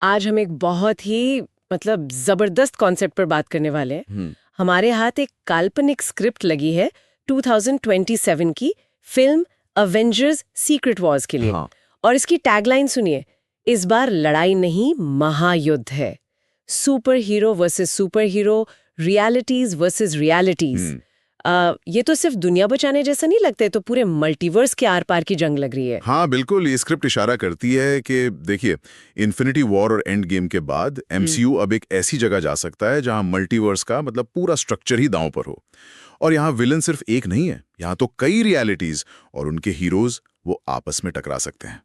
आज हम एक बहुत ही जबरदस्त कॉन्सेप्ट पर बात करने वाले हैं। हमारे हाथ एक काल्पनिक स्क्रिप्ट लगी है 2027 की फिल्म अवेंजर्स सीक्रेट वॉर्स के लिए। और इसकी टैगलाइन सुनिए, इस बार लड़ाई नहीं महायुद्ध है। Super hero versus super hero, realities versus realities. ये तो सिर्फ दुनिया बचाने जैसा नहीं लगता है, तो पूरे मल्टीवर्स के आर पार की जंग लग रही है। हाँ बिल्कुल, ये स्क्रिप्ट इशारा करती है कि देखिए, इन्फिनिटी वॉर और एंड गेम के बाद एमसीयू अब एक ऐसी जगह जा सकता है जहां मल्टीवर्स का पूरा स्ट्रक्चर ही दांव पर हो। और यहाँ विलन सिर्फ एक नहीं है, यहाँ तो कई रियलिटीज और उनके हीरोज वो आपस में टकरा सकते हैं।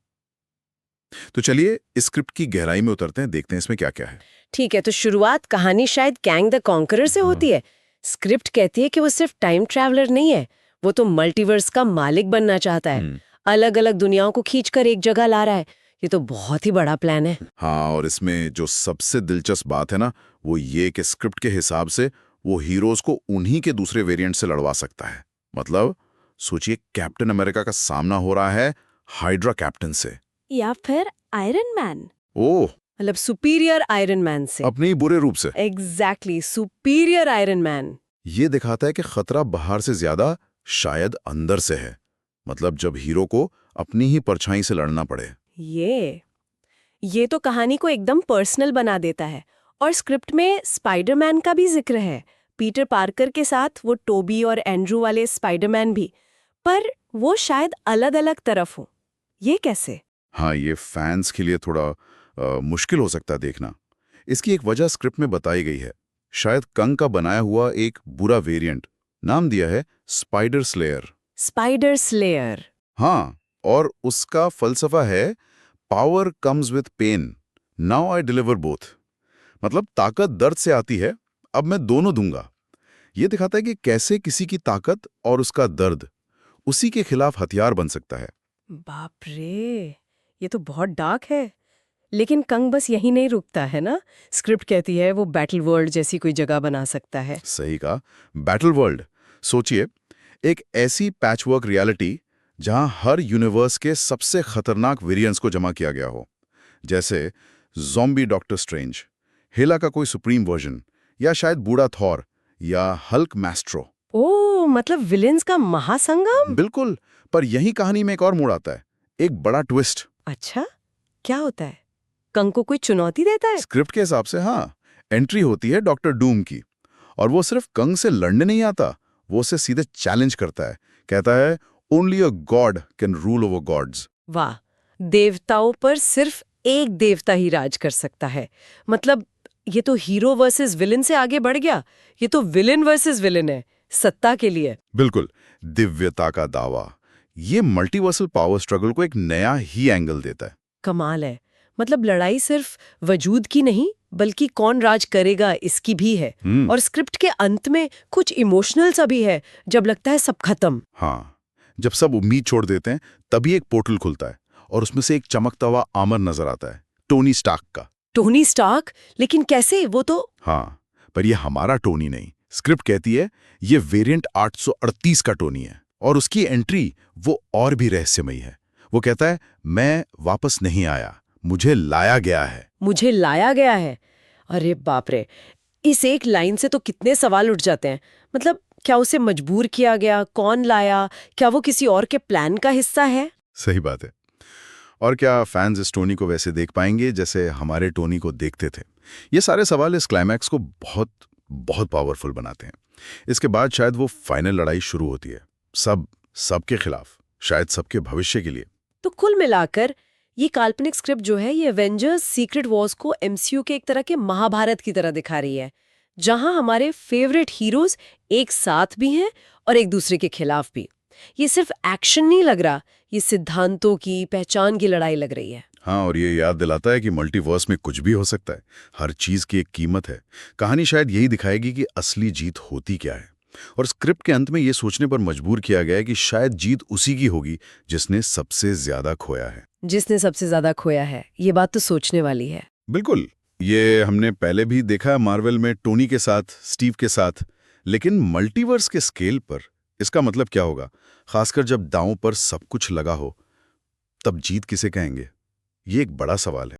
तो चलिए इस स्क्रिप्ट की गहराई में उतरते हैं, देखते हैं इसमें क्या क्या है। ठीक है, तो शुरुआत कहानी शायद कैंग द कॉन्करर से होती है। स्क्रिप्ट कहती है कि वो सिर्फ टाइम ट्रैवलर नहीं है, वो तो मल्टीवर्स का मालिक बनना चाहता है। अलग अलग दुनियाओं को खींचकर एक जगह ला रहा है। ये तो बहुत ही बड़ा प्लान है। हाँ, और इसमें जो सबसे दिलचस्प बात है ना, वो ये कि स्क्रिप्ट के हिसाब से वो हीरोज को उन्हीं के दूसरे वेरिएंट से लड़वा सकता है। मतलब सोचिए, कैप्टन अमेरिका का सामना हो रहा है हाइड्रा कैप्टन से, या फिर आयरन मैन। ओह, सुपीरियर आयरन मैन से। अपने ही बुरे रूप से। Exactly, superior iron man. ये दिखाता है कि खतरा बाहर से ज्यादा शायद अंदर से है। मतलब जब हीरो को अपनी ही परछाई से लड़ना पड़े। ये तो कहानी को एकदम पर्सनल बना देता है। और स्क्रिप्ट में स्पाइडरमैन का भी जिक्र है। पीटर पार्कर के साथ वो टोबी और एंड्रू वाले स्पाइडरमैन भी, पर वो शायद अलग अलग तरफ हो। ये कैसे? हाँ, ये फैंस के लिए थोड़ा मुश्किल हो सकता है देखना। इसकी एक वजह स्क्रिप्ट में बताई गई है। शायद कंग का बनाया हुआ एक बुरा वेरिएंट, नाम दिया है स्पाइडर स्लेयर। Spider slayer. हाँ, और उसका फलसफा है power comes with pain, now I deliver both. मतलब ताकत दर्द से आती है, अब मैं दोनों दूंगा। ये दिखाता है कि कैसे किसी की ताकत और उसका दर्द उसी के खिलाफ हथियार बन सकता है। बाप रे, ये तो बहुत डार्क है। लेकिन कंग बस यही नहीं रुकता है ना। स्क्रिप्ट कहती है वो बैटल वर्ल्ड जैसी कोई जगह बना सकता है। सही कहा, बैटल वर्ल्ड। सोचिए, एक ऐसी पैचवर्क रियलिटी जहां हर यूनिवर्स के सबसे खतरनाक वेरिएंट्स को जमा किया गया हो, जैसे ज़ॉम्बी डॉक्टर स्ट्रेंज, हेला का कोई सुप्रीम वर्जन, या शायद बूढ़ा थॉर या हल्क मैस्ट्रो। ओह, मतलब विलेंस का महासंगम। बिल्कुल, पर यही कहानी में एक और मोड़ आता है, एक बड़ा ट्विस्ट। अच्छा, क्या होता है? कंग को कोई चुनौती देता है? स्क्रिप्ट के हिसाब से हाँ, एंट्री होती है डॉक्टर डूम की। और वो सिर्फ कंग से लड़ने नहीं आता, वो उसे सीधे चैलेंज करता है। कहता है only a god can rule over gods. वाह, देवताओं पर सिर्फ एक देवता ही राज कर सकता है। मतलब ये तो हीरो वर्सेस विलेन से आगे बढ़ गया। ये तो विलेन वर्सेस विलेन है, सत्ता के लिए। बिल्कुल, दिव्यता का दावा। ये मल्टीवर्सल पावर स्ट्रगल को एक नया ही एंगल देता है। कमाल है। मतलब लड़ाई सिर्फ वजूद की नहीं, बल्कि कौन राज करेगा इसकी भी है। और स्क्रिप्ट के अंत में कुछ इमोशनल सा भी है, जब लगता है सब खत्म। हाँ, जब सब उम्मीद छोड़ देते हैं, तभी एक पोर्टल खुलता है और उसमें से एक चमकता हुआ आर्मर नजर आता है, टोनी स्टार्क का। Tony Stark? लेकिन कैसे? वो तो... हाँ, पर ये हमारा टोनी नहीं। स्क्रिप्ट कहती है ये वेरिएंट 838 का टोनी है, और उसकी एंट्री वो और भी रहस्यमयी है। वो कहता है, मैं वापस नहीं आया, मुझे लाया गया है। मुझे लाया गया है? अरे बाप रे, इस एक लाइन से तो कितने सवाल उठ जाते हैं। मतलब क्या उसे मजबूर किया गया? कौन लाया? क्या वो किसी और के प्लान का हिस्सा है? सही बात है। और क्या फैंस इस टोनी को वैसे देख पाएंगे जैसे हमारे टोनी को देखते थे? ये सारे सवाल इस क्लाइमैक्स को बहुत बहुत पावरफुल बनाते हैं। इसके बाद शायद वो फाइनल लड़ाई शुरू होती है, सबके खिलाफ, शायद सबके भविष्य के लिए। तो कुल मिलाकर ये काल्पनिक स्क्रिप्ट जो है, ये एवेंजर्स सीक्रेट वॉर्स को एमसीयू के एक तरह के महाभारत की तरह दिखा रही है, जहां हमारे फेवरेट हीरोज एक साथ भी हैं और एक दूसरे के खिलाफ भी। ये सिर्फ एक्शन नहीं लग रहा, ये सिद्धांतों की, पहचान की लड़ाई लग रही है। हाँ, और ये याद दिलाता है कि मल्टीवर्स में कुछ भी हो सकता है, हर चीज की एक कीमत है। कहानी शायद यही दिखाएगी कि असली जीत होती क्या है। और स्क्रिप्ट के अंत में ये सोचने पर मजबूर किया गया है कि शायद जीत उसी की होगी जिसने सबसे ज्यादा खोया है। जिसने सबसे ज्यादा खोया है, ये बात तो सोचने वाली है। बिल्कुल, ये हमने पहले भी देखा मार्वल में टोनी के साथ, स्टीव के साथ। लेकिन मल्टीवर्स के स्केल पर इसका मतलब क्या होगा? खासकर जब दांव पर सब कुछ लगा हो, तब जीत किसे कहेंगे? ये एक बड़ा सवाल है।